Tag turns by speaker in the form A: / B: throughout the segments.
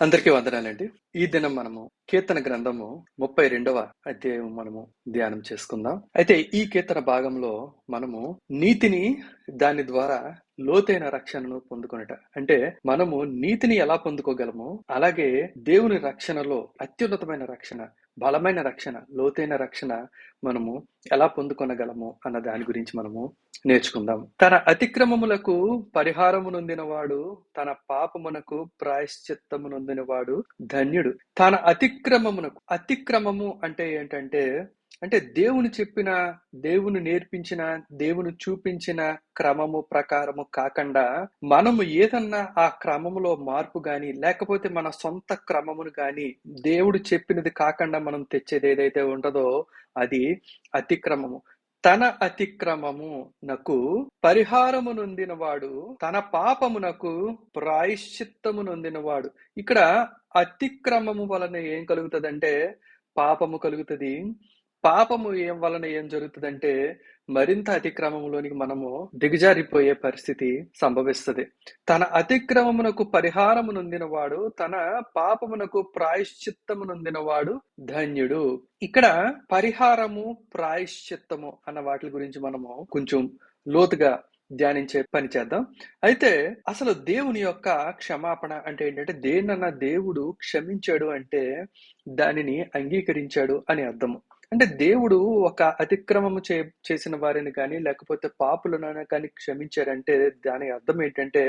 A: అందరికీ వందనాలండి. ఈ దినం మనము కీర్తన గ్రంథము 32వ అధ్యాయం మనము ధ్యానం చేసుకుందాం. అయితే ఈ కీర్తన భాగంలో మనము నీతిని దాని ద్వారా లోతైన రక్షణను పొందుకొనుట. అంటే మనము నీతిని ఎలా పొందుకోగలమో అలాగే దేవుని రక్షణలో అత్యున్నతమైన రక్షణ, బలమైన రక్షణ, లోతైన రక్షణ మనము ఎలా పొందుకొనగలము అన్న దాని గురించి మనము నేర్చుకుందాం. తన అతిక్రమములకు పరిహారము నొందినవాడు, తన పాపమునకు ప్రాయశ్చిత్తము నొందినవాడు ధన్యుడు. తన అతిక్రమము అంటే ఏంటంటే, దేవుని చెప్పిన, దేవుని నేర్పించిన, దేవుని చూపించిన క్రమము ప్రకారము కాకుండా మనము ఏదన్నా ఆ క్రమములో మార్పు గాని, లేకపోతే మన సొంత క్రమమును గాని, దేవుడు చెప్పినది కాకుండా మనం తెచ్చేది ఏదైతే ఉంటదో అది అతిక్రమము. తన అతిక్రమమునకు పరిహారము నొందినవాడు, తన పాపమునకు ప్రాయశ్చిత్తము నొందినవాడు. ఇక్కడ అతిక్రమము వలన ఏం కలుగుతుందంటే పాపము కలుగుతుంది. పాపము వలన ఏం జరుగుతుందంటే మరింత అతిక్రమములోనికి మనము దిగజారిపోయే పరిస్థితి సంభవిస్తుంది. తన అతిక్రమమునకు పరిహారము నొందినవాడు, తన పాపమునకు ప్రాయశ్చిత్తము నొందినవాడు ధన్యుడు. ఇక్కడ పరిహారము, ప్రాయశ్చిత్తము అన్న వాటి గురించి మనము కొంచెం లోతుగా ధ్యానించే పని చేద్దాం. అయితే అసలు దేవుని యొక్క క్షమాపణ అంటే ఏంటంటే, దేన్నన్నా దేవుడు క్షమించాడు అంటే దానిని అంగీకరించాడు అని అర్థము. అంటే దేవుడు ఒక అతిక్రమము చేసిన వారిని కానీ, లేకపోతే పాపులను కానీ క్షమించారంటే దాని అర్థం ఏంటంటే,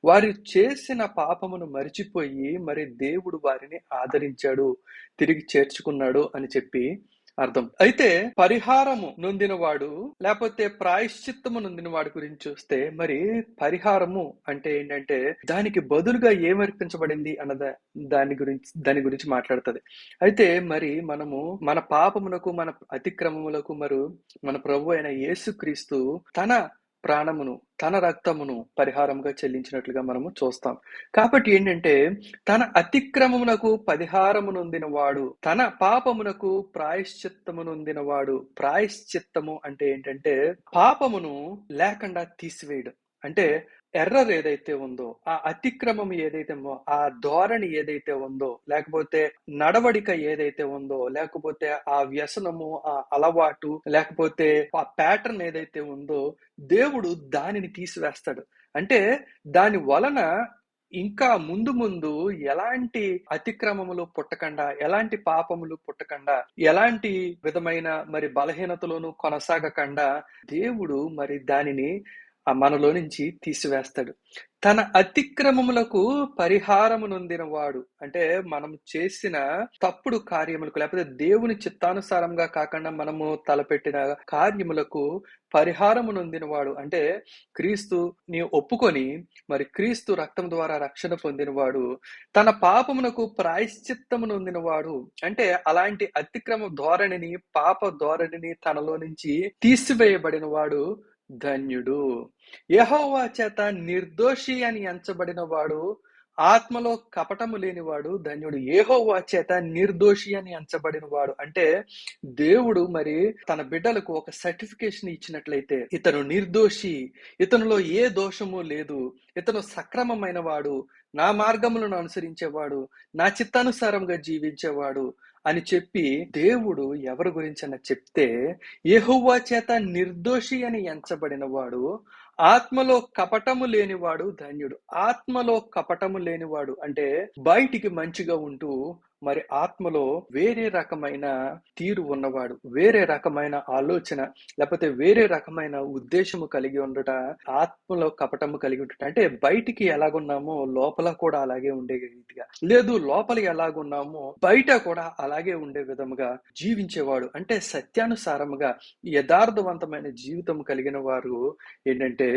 A: వారు చేసిన పాపమును మరిచిపోయి మరి దేవుడు వారిని ఆదరించాడు, తిరిగి చేర్చుకున్నాడు అని చెప్పి అర్థం. అయితే పరిహారము నొందినవాడు లేకపోతే ప్రాయశ్చిత్తము నొందినవాడు గురించి చూస్తే, మరి పరిహారము అంటే ఏంటంటే దానికి బదులుగా ఏమర్పించబడింది అన్న దాని గురించి మాట్లాడుతుంది. అయితే మరి మనము మన పాపమునకు, మన అతిక్రమములకు మన ప్రభు అయిన యేసుక్రీస్తు తన ప్రాణమును, తన రక్తమును పరిహారముగా చెల్లించినట్లుగా మనము చూస్తాం. కాబట్టి ఏంటంటే, తన అతిక్రమమునకు పరిహారము నొందినవాడు, తన పాపమునకు ప్రాయశ్చిత్తము నొందినవాడు. ప్రాయశ్చిత్తము అంటే ఏంటంటే పాపమును లేకుండా తీసివేయడం. అంటే ఎర్రర్ ఏదైతే ఉందో, ఆ అతిక్రమం ఏదైతే ఉందో, ఆ ధోరణి ఏదైతే ఉందో, లేకపోతే నడవడిక ఏదైతే ఉందో, లేకపోతే ఆ వ్యసనము, ఆ అలవాటు, లేకపోతే ఆ ప్యాటర్న్ ఏదైతే ఉందో, దేవుడు దానిని తీసివేస్తాడు. అంటే దాని వలన ఇంకా ముందు ఎలాంటి అతిక్రమములు పుట్టకుండా, ఎలాంటి పాపములు పుట్టకుండా, ఎలాంటి విధమైన బలహీనతలోనూ కొనసాగకుండా దేవుడు దానిని మనలో నుంచి తీసివేస్తాడు. తన అతిక్రమములకు పరిహారము నొందినవాడు అంటే మనం చేసిన తప్పుడు కార్యములకు, లేకపోతే దేవుని చిత్తానుసారంగా కాకుండా మనము తలపెట్టిన కార్యములకు పరిహారము నొందినవాడు అంటే క్రీస్తుని ఒప్పుకొని క్రీస్తు రక్తం ద్వారా రక్షణ పొందినవాడు. తన పాపమునకు ప్రాయశ్చిత్తము నొందినవాడు అంటే అలాంటి అతిక్రమ ధోరణిని, పాప ధోరణిని తనలో నుంచి తీసివేయబడిన వాడు ధన్యుడు. యెహోవా చేత నిర్దోషి అని ఎంచబడిన వాడు, ఆత్మలో కపటము లేనివాడు ధన్యుడు. యెహోవా చేత నిర్దోషి అని ఎంచబడిన వాడు అంటే దేవుడు తన బిడ్డలకు ఒక సర్టిఫికేషన్ ఇచ్చినట్లయితే, ఇతను నిర్దోషి, ఇతనిలో ఏ దోషము లేదు, ఇతను సక్రమమైన వాడు, నా మార్గములను అనుసరించేవాడు, నా చిత్తానుసారంగా జీవించేవాడు అని చెప్పి దేవుడు ఎవరి గురించి అన్న చెప్తే, యెహోవా చేత నిర్దోషి అని ఎంచబడిన వాడు, ఆత్మలో కపటము లేనివాడు ధన్యుడు. ఆత్మలో కపటము లేనివాడు అంటే బయటికి మంచిగా ఉంటూ ఆత్మలో వేరే రకమైన తీరు ఉన్నవాడు, వేరే రకమైన ఆలోచన, లేకపోతే వేరే రకమైన ఉద్దేశము కలిగి ఉండట, ఆత్మలో కపటము కలిగి ఉండట. అంటే బయటికి ఎలాగున్నామో లోపల కూడా అలాగే ఉండే రీతిగా, లేదు లోపల ఎలాగున్నామో బయట కూడా అలాగే ఉండే విధముగా జీవించేవాడు అంటే సత్యానుసారముగా యథార్థవంతమైన జీవితం కలిగిన వారు ఏంటంటే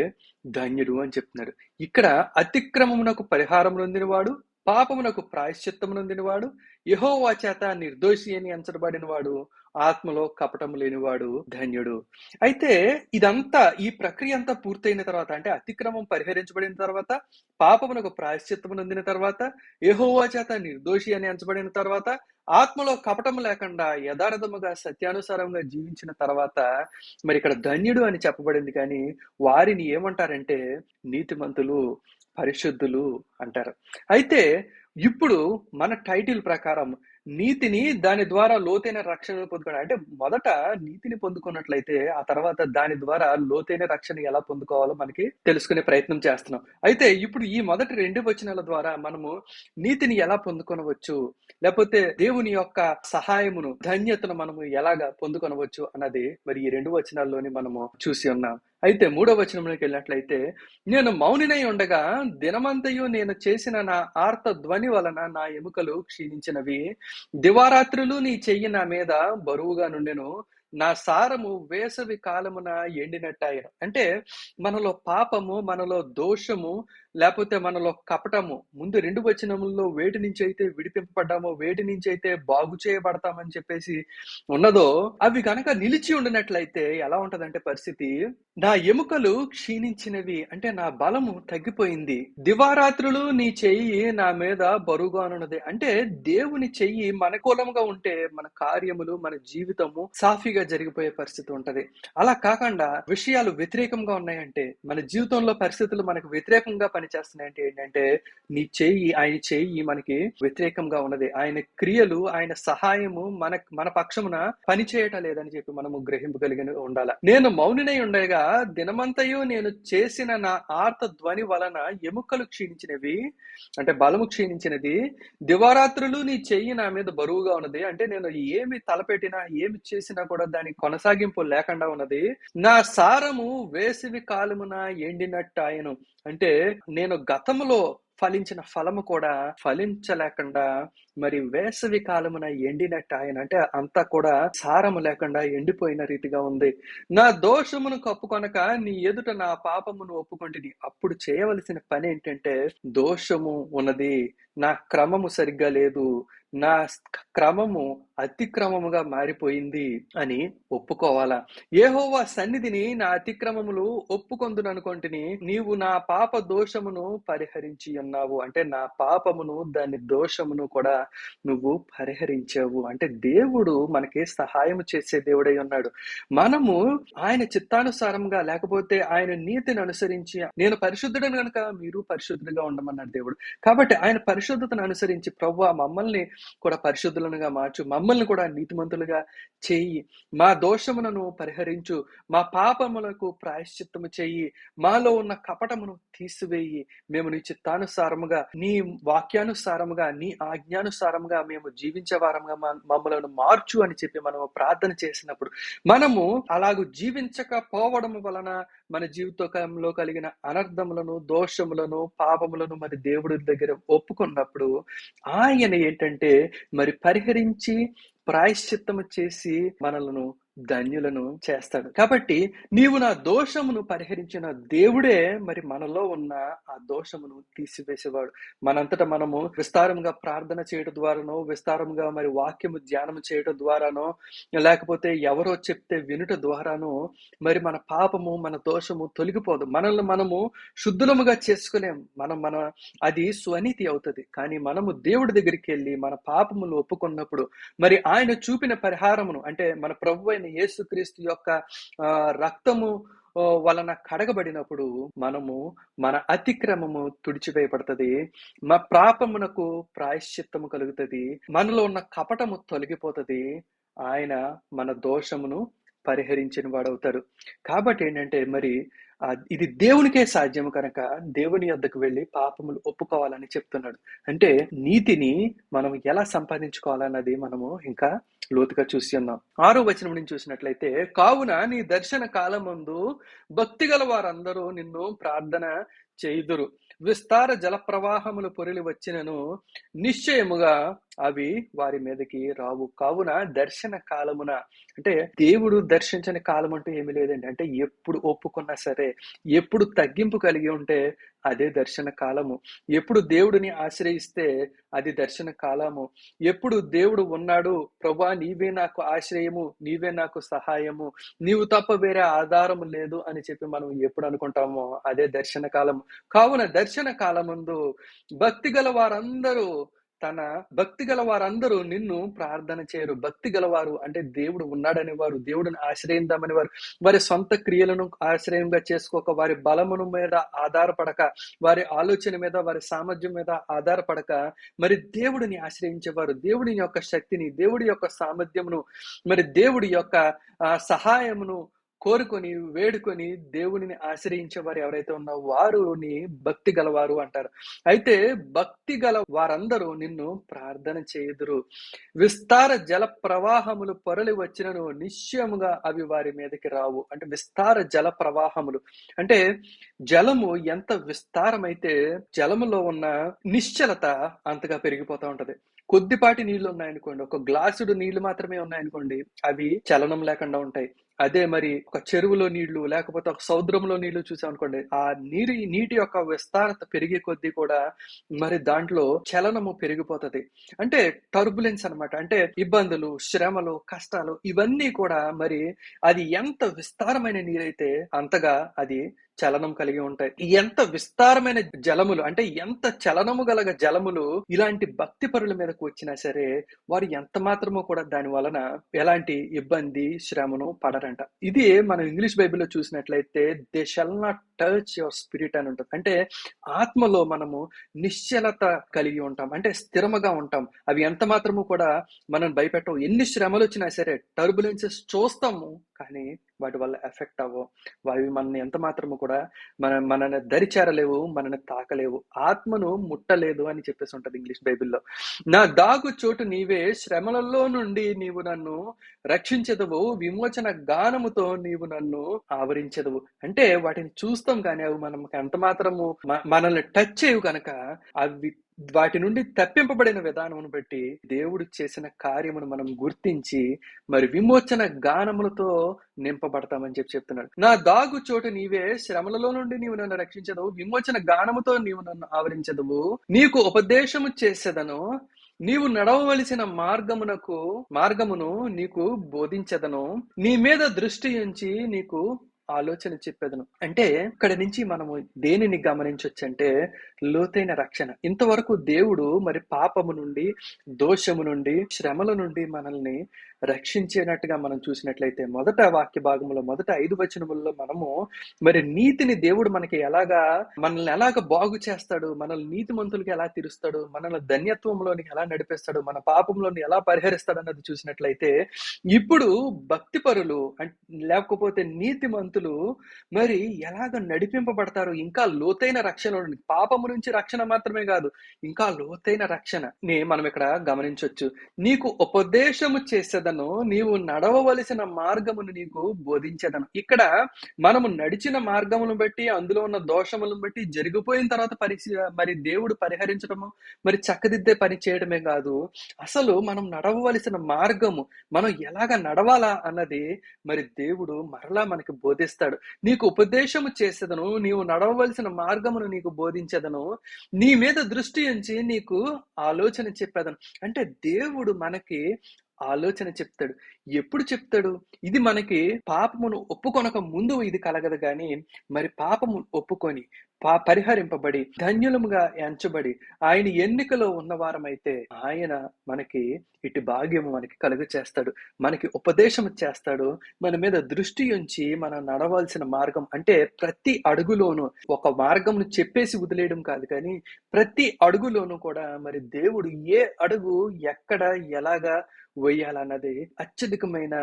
A: ధన్యుడు అని చెప్తున్నారు. ఇక్కడ అతిక్రమమునకు పరిహారం నొందినవాడు, పాపమునకు ప్రాయశ్చిత్తము నొందినవాడు, యెహోవా చేత నిర్దోషి అని ఎంచబడిన వాడు, ఆత్మలో కపటము లేనివాడు ధన్యుడు. అయితే ఇదంతా, ఈ ప్రక్రియ అంతా పూర్తయిన తర్వాత, అంటే అతిక్రమం పరిహరించబడిన తర్వాత, పాపమునకు ప్రాయశ్చిత్తము నొందిన తర్వాత, యెహోవా చేత నిర్దోషి అని ఎంచబడిన తర్వాత, ఆత్మలో కపటము లేకుండా యథార్థముగా సత్యానుసారంగా జీవించిన తర్వాత ఇక్కడ ధన్యుడు అని చెప్పబడింది. కానీ వారిని ఏమంటారంటే నీతిమంతులు, పరిశుద్ధులు అంటారు. అయితే ఇప్పుడు మన టైటిల్ ప్రకారం నీతిని దాని ద్వారా లోతైన రక్షణను పొందుకోవడం. అంటే మొదట నీతిని పొందుకున్నట్లయితే, ఆ తర్వాత దాని ద్వారా లోతైన రక్షణ ఎలా పొందుకోవాలో మనకి తెలుసుకునే ప్రయత్నం చేస్తున్నాం. అయితే ఇప్పుడు ఈ మొదటి 2 వచనాల ద్వారా మనము నీతిని ఎలా పొందుకొనవచ్చు, లేకపోతే దేవుని యొక్క సహాయమును, ధన్యతను మనము ఎలాగా పొందుకొనవచ్చు అన్నది మరి ఈ 2 వచనాల్లోని మనము చూసి ఉన్నాం. అయితే 3వ వచనంలోకి వెళ్ళినట్లయితే, నేను మౌనినై ఉండగా దినమంతయు నేను చేసిన నా ఆర్త ధ్వని వలన నా ఎముకలు క్షీణించినవి. దివారాత్రులు నీ చెయ్యి నా మీద బరువుగా నుండెను. నా సారము వేసవి కాలమున ఎండినట్టాయెను. అంటే మనలో పాపము, మనలో దోషము, లేకపోతే మనలో కపటము, ముందు 2 వచనముల్లో వేటి నుంచి అయితే విడిపింపబడ్డామో, వేటి నుంచి అయితే బాగు చేయబడతామని చెప్పేసి ఉన్నదో, అవి గనక నిలిచి ఉండినట్లయితే ఎలా ఉంటదంటే పరిస్థితి, నా ఎముకలు క్షీణించినవి, అంటే నా బలము తగ్గిపోయింది. దివారాత్రులు నీ చెయ్యి నా మీద బరువుగానున్నది. అంటే దేవుని చెయ్యి మనకూలంగా ఉంటే మన కార్యములు, మన జీవితము సాఫీగా జరిగిపోయే పరిస్థితి ఉంటది. అలా కాకుండా విషయాలు వ్యతిరేకంగా ఉన్నాయంటే, మన జీవితంలో పరిస్థితులు మనకు వ్యతిరేకంగా పనిచేస్తున్నాయంటే ఏంటంటే, ఆయన చెయ్యి మనకి వ్యతిరేకంగా ఉన్నది. ఆయన క్రియలు, ఆయన సహాయము మన పక్షమున పని చేయటం లేదని చెప్పి మనము గ్రహింపగలిగి ఉండాల. నేను మౌనినై ఉండగా దినమంతయు నేను చేసిన నా ఆర్త ధ్వని వలన ఎముకలు క్షీణించినవి, అంటే బలము క్షీణించినది. దివారాత్రులు నీ చెయ్యి నా మీద బరువుగా ఉన్నది. అంటే నేను ఏమి తలపెట్టినా, ఏమి చేసినా కూడా దానికి కొనసాగింపు లేకుండా ఉన్నది. నా సారము వేసవి కాలమున ఎండినట్టాయెను. అంటే నేను గతములో ఫలించిన ఫలము కూడా ఫలించలేకుండా మరి వేసవి కాలమున ఎండినట్టాయెను. అంటే అంతా కూడా సారము లేకుండా ఎండిపోయిన రీతిగా ఉంది. నా దోషమును కప్పుకొనక నీ ఎదుట నా పాపమును ఒప్పుకొంటిని. అప్పుడు చేయవలసిన పని ఏంటంటే, దోషము ఉన్నది, నా క్రమము సరిగ్గా లేదు, నా క్రమము అతిక్రమముగా మారిపోయింది అని ఒప్పుకోవాలా. యెహోవా సన్నిధిని నా అతిక్రమములు ఒప్పుకొందుననుకొంటిని, నీవు నా పాప దోషమును పరిహరించి ఉన్నావు. అంటే నా పాపమును, దాని దోషమును కూడా నువ్వు పరిహరించావు. అంటే దేవుడు మనకి సహాయం చేసే దేవుడై ఉన్నాడు. మనము ఆయన చిత్తానుసారంగా, లేకపోతే ఆయన నీతిని అనుసరించి, నేను పరిశుద్ధుడను గనుక మీరు పరిశుద్ధులుగా ఉండమన్నాడు దేవుడు. కాబట్టి ఆయన పరిశుద్ధతను అనుసరించి, ప్రభువా మమ్మల్ని కూడా పరిశుద్ధులుగా మార్చు, మమ్మల్ని కూడా నీతిమంతులుగా చేయి, మా దోషములను పరిహరించు, మా పాపములకు ప్రాయశ్చిత్తము చెయ్యి, మాలో ఉన్న కపటమును తీసివేయి, మేము నీ చిత్తానుసారముగా, నీ వాక్యానుసారముగా, నీ ఆజ్ఞానుసారముగా మేము జీవించే వారముగా మమ్మలను మార్చు అని చెప్పి మనము ప్రార్థన చేసినప్పుడు, మనము అలాగూ జీవించకపోవడం వలన మన జీవితంలో కలిగిన అనర్థములను, దోషములను, పాపములను మరి దేవుడి దగ్గర ఒప్పుకున్నప్పుడు ఆయన ఏంటంటే మరి పరిహరించి ప్రాయశ్చిత్తము చేసి మనలను ధన్యులను చేస్తాడు. కాబట్టి నీవు నా దోషమును పరిహరించిన దేవుడే మరి మనలో ఉన్న ఆ దోషమును తీసివేసేవాడు. మనంతటా మనము విస్తారంగా ప్రార్థన చేయడం ద్వారానో, విస్తారంగా మరి వాక్యము ధ్యానం చేయడం ద్వారానో, లేకపోతే ఎవరో చెప్తే వినుట ద్వారానో మరి మన పాపము, మన దోషము తొలగిపోదు. మనల్ని మనము శుద్ధులముగా చేసుకోలేం. మన అది స్వనీతి అవుతుంది. కానీ మనము దేవుడి దగ్గరికి వెళ్ళి మన పాపములు ఒప్పుకున్నప్పుడు మరి ఆయన చూపిన పరిహారమును, అంటే మన ప్రభువైన యేసుక్రీస్తు యొక్క రక్తము వలన కడగబడినప్పుడు మనము మన అతిక్రమము తుడిచివేయబడుతుంది, మా పాపమునకు ప్రాయశ్చిత్తము కలుగుతుంది, మనలో ఉన్న కపటము తొలగిపోతుంది, ఆయన మన దోషమును పరిహరించిన వాడవుతాడు. కాబట్టి ఏంటంటే మరి ఇది దేవునికే సాధ్యము కనుక దేవుని యొద్దకు వెళ్ళి పాపములు ఒప్పుకోవాలని చెప్తున్నాడు. అంటే నీతిని మనం ఎలా సంపాదించుకోవాలన్నది మనము ఇంకా లోతుగా చూసి ఉన్నాం. 6వ వచనం నుంచి చూసినట్లయితే, కావున నీ దర్శన కాలమందు భక్తి గల వారందరూ నిన్ను ప్రార్థన చేయుదురు. విస్తార జల ప్రవాహములు పొరలి వచ్చినను నిశ్చయముగా అవి వారి మీదకి రావు. కావున దర్శన కాలమున, అంటే దేవుడు దర్శించని కాలం అంటూ ఏమీ లేదండి. అంటే ఎప్పుడు ఒప్పుకున్నా సరే, ఎప్పుడు తగ్గింపు కలిగి ఉంటే అదే దర్శన కాలము. ఎప్పుడు దేవుడిని ఆశ్రయిస్తే అది దర్శన కాలము. ఎప్పుడు దేవుడు ఉన్నాడు, ప్రభువా నీవే నాకు ఆశ్రయము, నీవే నాకు సహాయము, నీవు తప్ప వేరే ఆధారము లేదు అని చెప్పి మనం ఎప్పుడు అనుకుంటామో అదే దర్శన కాలము. కావున దర్శన కాలమందు భక్తి గల వారందరూ తన భక్తి గల వారందరూ నిన్ను ప్రార్థన చేయరు. భక్తి గలవారు అంటే దేవుడు ఉన్నాడనే వారు, దేవుడిని ఆశ్రయిద్దామని వారు, వారి సొంత క్రియలను ఆశ్రయంగా చేసుకోక, వారి బలమును మీద ఆధారపడక, వారి ఆలోచన మీద, వారి సామర్థ్యం మీద ఆధారపడక, మరి దేవుడిని ఆశ్రయించేవారు, దేవుడి యొక్క శక్తిని, దేవుడి యొక్క సామర్థ్యమును, మరి దేవుడి యొక్క సహాయమును కోరుకొని వేడుకొని దేవునిని ఆశ్రయించే వారు ఎవరైతే ఉన్నారో వారుని భక్తి గలవారు అంటారు. అయితే భక్తి గల వారందరూ నిన్ను ప్రార్థన చేయుదురు. విస్తార జల ప్రవాహములు పొరలి వచ్చినను నిశ్చయముగా అవి వారి మీదకి రావు. అంటే విస్తార జల ప్రవాహములు అంటే జలము ఎంత విస్తారమైతే జలములో ఉన్న నిశ్చలత అంతగా పెరిగిపోతూ ఉంటది. కొద్దిపాటి నీళ్లు ఉన్నాయనుకోండి, ఒక గ్లాసుడు నీళ్లు మాత్రమే ఉన్నాయనుకోండి, అవి చలనం లేకుండా ఉంటాయి. అదే మరి ఒక చెరువులో నీళ్లు లేకపోతే ఒక సముద్రంలో నీళ్లు చూసామనుకోండి, ఆ నీటి యొక్క విస్తారత పెరిగే కొద్దీ కూడా మరి దాంట్లో చలనము పెరిగిపోతది. అంటే టర్బులెన్స్ అన్నమాట. అంటే ఇబ్బందులు, శ్రమలు, కష్టాలు ఇవన్నీ కూడా మరి అది ఎంత విస్తారమైన నీరైతే అంతగా అది చలనం కలిగి ఉంటాయి. ఎంత విస్తారమైన జలములు అంటే ఎంత చలనము గల జలములు ఇలాంటి భక్తి పరుల మీదకు వచ్చినా సరే వారు ఎంత మాత్రమో కూడా దాని వలన ఎలాంటి ఇబ్బంది, శ్రమను పడరంట. ఇది మనం ఇంగ్లీష్ బైబిల్లో చూసినట్లయితే they shall not touch your spirit అని ఉంటుంది. అంటే ఆత్మలో మనము నిశ్చలత కలిగి ఉంటాం, అంటే స్థిరముగా ఉంటాం. అవి ఎంత మాత్రము కూడా మనం భయపెట్టవు. ఎన్ని శ్రమలు వచ్చినా సరే టర్బులెన్సెస్ చూస్తాము కానీ వాటి వల్ల ఎఫెక్ట్ అవ్వవు. అవి మనని ఎంత మాత్రము కూడా మనని దరిచేరలేవు, మనని తాకలేవు, ఆత్మను ముట్టలేదు అని చెప్పేసి ఉంటది ఇంగ్లీష్ బైబిల్లో. నా దాగు చోటు నీవే, శ్రమలలో నుండి నీవు నన్ను రక్షించెదవు, విమోచన గానముతో నీవు నన్ను ఆవరించెదవు. అంటే వాటిని చూస్తాం కానీ అవి మనకి ఎంత మాత్రము మనల్ని టచ్ చేయవు కనుక అవి వాటి నుండి తప్పింపబడిన విధానమును బట్టి దేవుడు చేసిన కార్యమును మనం గుర్తించి మరి విమోచన గానములతో నింపబడతామని చెప్తున్నాడు. నా దాగు చోటు నీవే, శ్రమలలో నుండి నీవు నన్ను రక్షించదవు, విమోచన గానముతో నీవు నన్ను ఆవరించదవు, నీకు ఉపదేశము చేసేదను, నీవు నడవవలసిన మార్గమును నీకు బోధించదను, నీ మీద దృష్టి ఉంచి నీకు ఆలోచన చెప్పేదను. అంటే ఇక్కడ నుంచి మనము దేనిని గమనించవచ్చు అంటే లోతైన రక్షణ. ఇంతవరకు దేవుడు మరి పాపము నుండి, దోషము నుండి, శ్రమల నుండి మనల్ని రక్షించేనట్టుగా మనం చూసినట్లయితే మొదట వాక్య భాగంలో మొదట 5 వచనములలో మనము మరి నీతిని దేవుడు మనకి మనల్ని ఎలాగ బాగు చేస్తాడు, మనల్ని నీతిమంతులకి ఎలా తీరుస్తాడు, మనల్ని ధన్యత్వంలోనికి ఎలా నడిపిస్తాడు, మన పాపంలోని ఎలా పరిహరిస్తాడు అన్నది చూసినట్లయితే ఇప్పుడు భక్తి పరులు లేకపోతే నీతిమంతులు మరి ఎలాగ నడిపింపబడతారు ఇంకా లోతైన రక్షణ. పాపము నుంచి రక్షణ మాత్రమే కాదు, ఇంకా లోతైన రక్షణని మనం ఇక్కడ గమనించవచ్చు. నీకు ఉపదేశము చేసేదను, నీవు నడవవలసిన మార్గమును నీకు బోధించేదను. ఇక్కడ మనము నడిచిన మార్గమును బట్టి, అందులో ఉన్న దోషములను బట్టి జరిగిపోయిన తర్వాత మరి దేవుడు పరిహరించడము, మరి చక్కదిద్దే పని చేయడమే కాదు, అసలు మనం నడవవలసిన మార్గము, మనం ఎలాగ నడవాలా అన్నది మరి దేవుడు మరలా మనకి బోధిస్తాడు. నీకు ఉపదేశము చేసేదను, నీవు నడవవలసిన మార్గమును నీకు బోధించేదను, నీ మీద దృష్టి ఉంచి నీకు ఆలోచన చెప్పేదను. అంటే దేవుడు మనకి ఆలోచన చెప్తాడు. ఎప్పుడు చెప్తాడు? ఇది మనకి పాపమును ఒప్పుకొనక ముందు ఇది కలగదు కానీ మరి పాపము ఒప్పుకొని పరిహరింపబడి ధన్యులముగా ఎంచబడి ఆయన ఎన్నికలో ఉన్నవారమైతే ఆయన మనకి ఇటు భాగ్యము మనకి కలుగు చేస్తాడు, మనకి ఉపదేశం చేస్తాడు, మన మీద దృష్టి ఉంచి మనం నడవాల్సిన మార్గం. అంటే ప్రతి అడుగులోనూ ఒక మార్గంను చెప్పేసి వదిలేయడం కాదు కానీ ప్రతి అడుగులోనూ కూడా మరి దేవుడు ఏ అడుగు ఎక్కడ ఎలాగా వేయాలన్నది అత్యధికమైన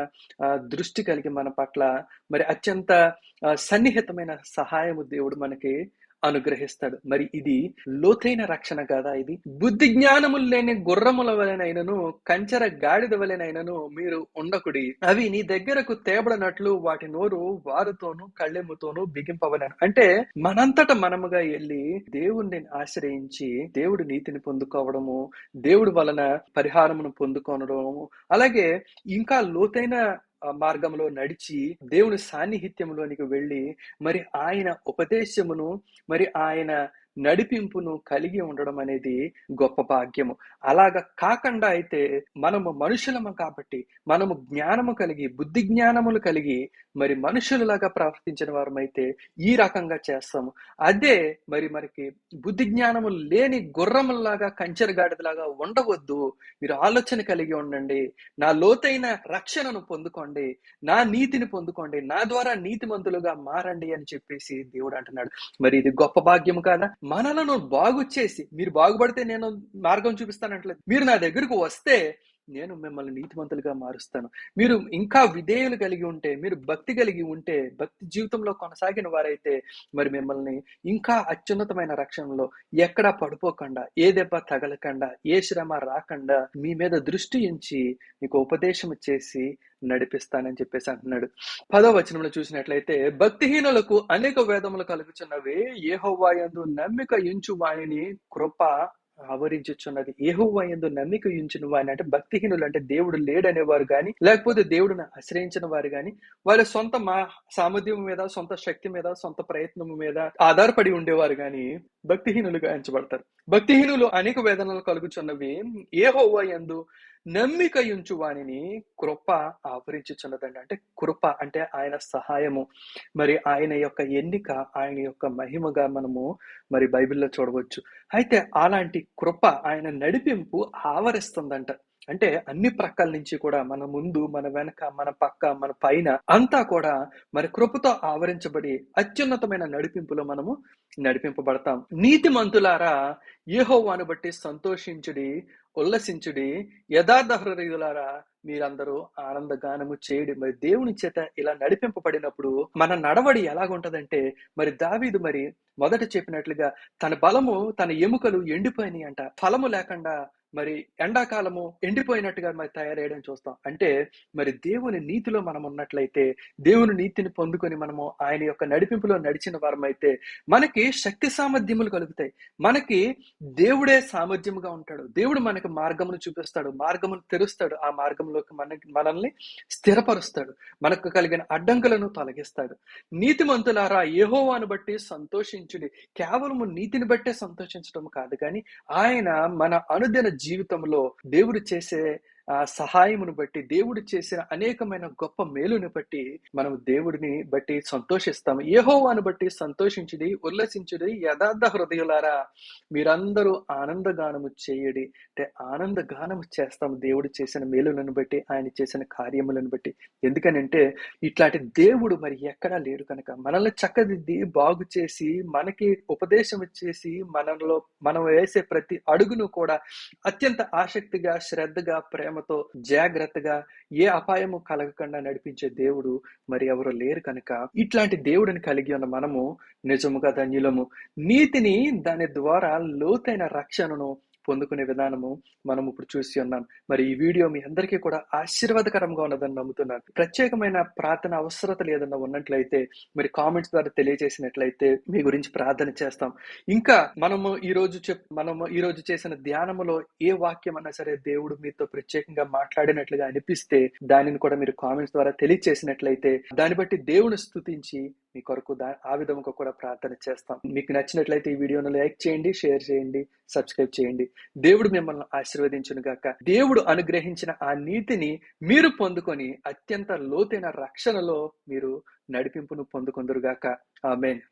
A: దృష్టి కలిగి మన పట్ల మరి అత్యంత సన్నిహితమైన సహాయము దేవుడు మనకి అనుగ్రహిస్తాడు. మరి ఇది లోతైన రక్షణ కదా? ఇది బుద్ధి జ్ఞానములు లేని గుర్రముల వలెనైనను కంచెర గాడిద వలెనైనను మీరు ఉండకుడి, అవి నీ దగ్గరకు తేబడినట్లు వాటి నోరు వారుతోనూ కళ్ళెముతోనూ బిగింపవలను. అంటే మనంతట మనముగా వెళ్ళి దేవుణ్ణి ఆశ్రయించి దేవుడి నీతిని పొందుకోవడము, దేవుడి వలన పరిహారమును పొందుకోవడము, అలాగే ఇంకా లోతైన మార్గంలో నడిచి దేవుని సాన్నిహిత్యంలోనికి వెళ్ళి మరి ఆయన ఉపదేశమును మరి ఆయన నడిపింపును కలిగి ఉండడం అనేది గొప్ప భాగ్యము. అలాగా కాకుండా అయితే మనము మనుషులము కాబట్టి, మనము జ్ఞానము కలిగి, బుద్ధి జ్ఞానములు కలిగి, మరి మనుషులలాగా ప్రవర్తించిన వారమైతే ఈ రకంగా చేస్తాము. అదే మనకి బుద్ధి జ్ఞానము లేని గుర్రముల్లాగా, కంచెరగాడిదలాగా ఉండవద్దు. మీరు ఆలోచన కలిగి ఉండండి. నా లోతైన రక్షణను పొందుకోండి. నా నీతిని పొందుకోండి. నా ద్వారా నీతిమంతులుగా మారండి అని చెప్పేసి దేవుడు అంటున్నాడు. మరి ఇది గొప్ప భాగ్యము కాదా? మనలను బాగు చేసి, మీరు బాగుపడితే నేను మార్గం చూపిస్తానంటలేదు. మీరు నా దగ్గరకు వస్తే నేను మిమ్మల్ని నీతిమంతులుగా మారుస్తాను. మీరు ఇంకా విధేయులు కలిగి ఉంటే, మీరు భక్తి కలిగి ఉంటే, భక్తి జీవితంలో కొనసాగిన వారైతే మరి మిమ్మల్ని ఇంకా అత్యున్నతమైన రక్షణలో ఎక్కడా పడిపోకుండా, ఏ దెబ్బ తగలకుండా, ఏ శ్రమ రాకుండా మీ మీద దృష్టి ఉంచి మీకు ఉపదేశం చేసి నడిపిస్తానని చెప్పేసి అంటున్నాడు. 10వ వచనంలో చూసినట్లయితే, భక్తిహీనులకు అనేక వేదములు కలుగుచున్నవి, యెహోవా యందు నమ్మిక ఉంచు వానిని కృప ఆవరించుచున్నది. యెహోవా యందు నమ్మిక ఉంచిన వారిని, అంటే భక్తిహీనులు అంటే దేవుడు లేడనేవారు గాని, లేకపోతే దేవుడిని ఆశ్రయించిన వారు గాని, వాళ్ళ సొంత సామర్థ్యం మీద, సొంత శక్తి మీద, సొంత ప్రయత్నం మీద ఆధారపడి ఉండేవారు గాని భక్తిహీనులుగా ఎంచబడతారు. భక్తిహీనులు అనేక వేదనలు కలుగుచున్నవి, యెహోవా యందు నమ్మిక ఉంచు వానిని కృప ఆవరించుచున్నదండి. అంటే కృప అంటే ఆయన సహాయము, మరి ఆయన యొక్క ఎన్నిక, ఆయన యొక్క మహిమగా మనము మరి బైబిల్లో చూడవచ్చు. అయితే అలాంటి కృప, ఆయన నడిపింపు ఆవరిస్తుందంట. అంటే అన్ని ప్రక్కల నుంచి కూడా మన ముందు, మన వెనక, మన పక్క, మన పైన అంతా కూడా మరి కృపతో ఆవరించబడి అత్యున్నతమైన నడిపింపులో మనము నడిపింపబడతాం. నీతిమంతులారా యెహోవాను బట్టి సంతోషించుడి, ఉల్లసించుడి, యథార్థ హృదయులారా మీరందరూ ఆనందగానము చేయుడి. మరి దేవుని చేత ఇలా నడిపింపబడినప్పుడు మన నడవడి ఎలాగుంటదంటే, మరి దావీదు మరి మొదట చెప్పినట్లుగా తన బలము, తన ఎముకలు ఎండిపోయినాయి అంట. ఫలము లేకుండా మరి ఎండాకాలము ఎండిపోయినట్టుగా మరి తయారయ్యడం చూస్తాం. అంటే మరి దేవుని నీతిలో మనం ఉన్నట్లయితే, దేవుని నీతిని పొందుకొని మనము ఆయన యొక్క నడిపింపులో నడిచిన వారమైతే మనకి శక్తి సామర్థ్యములు కలుగుతాయి. మనకి దేవుడే సామర్థ్యముగా ఉంటాడు. దేవుడు మనకి మార్గమును చూపిస్తాడు, మార్గమును తెరుస్తాడు. ఆ మార్గంలోకి మనల్ని స్థిరపరుస్తాడు. మనకు కలిగిన అడ్డంకులను తొలగిస్తాడు. నీతిమంతులారా యెహోవాను బట్టి సంతోషించుడి. కేవలము నీతిని బట్టే సంతోషించడం కాదు కానీ, ఆయన మన అనుదిన జీవితంలో దేవుడు చేసే సహాయమును బట్టి, దేవుడు చేసిన అనేకమైన గొప్ప మేలుని బట్టి మనం దేవుడిని బట్టి సంతోషిస్తాము. యెహోవాను బట్టి సంతోషించుడి, ఉల్లసించుడి, యథార్థ హృదయులారా మీరందరూ ఆనందగానము చేయడి. అంటే ఆనందగానము చేస్తాము దేవుడు చేసిన మేలులను బట్టి, ఆయన చేసిన కార్యములను బట్టి. ఎందుకనంటే ఇట్లాంటి దేవుడు మరి ఎక్కడా లేడు కనుక, మనల్ని చక్కదిద్ది బాగు చేసి, మనకి ఉపదేశం చేసి, మనలో మనం వేసే ప్రతి అడుగును కూడా అత్యంత ఆసక్తిగా, శ్రద్ధగా, ప్రేమతో, జాగ్రత్తగా, ఏ అపాయము కలగకుండా నడిపించే దేవుడు మరి ఎవరు లేరు కనుక, ఇట్లాంటి దేవుడిని కలిగి ఉన్న మనము నిజముగా ధన్యులము. నీతిని, దాని ద్వారా లోతైన రక్షణను పొందుకునే విధానము మనం ఇప్పుడు చూసి ఉన్నాం. మరి ఈ వీడియో మీ అందరికీ కూడా ఆశీర్వాదకరంగా ఉన్నదని నమ్ముతున్నాను. ప్రత్యేకమైన ప్రార్థన అవసరతలు ఏదన్నా ఉన్నట్లయితే మరి కామెంట్స్ ద్వారా తెలియజేసినట్లయితే మీ గురించి ప్రార్థన చేస్తాం. ఇంకా మనము ఈ రోజు చేసిన ధ్యానములో ఏ వాక్యం అన్నా సరే దేవుడు మీతో ప్రత్యేకంగా మాట్లాడినట్లుగా అనిపిస్తే దానిని కూడా మీరు కామెంట్స్ ద్వారా తెలియజేసినట్లయితే దాన్ని బట్టి దేవుని స్తుతించి మీ కొరకు ఆ విధంగా కూడా ప్రార్థన చేస్తాం. మీకు నచ్చినట్లయితే ఈ వీడియోను లైక్ చేయండి, షేర్ చేయండి, సబ్స్క్రైబ్ చేయండి. దేవుడు మిమ్మల్ని ఆశీర్వదించును గాక. దేవుడు అనుగ్రహించిన ఆ నీతిని మీరు పొందుకొని అత్యంత లోతైన రక్షణలో మీరు నడిపింపును పొందుకొందురు గాక. ఆమేన్.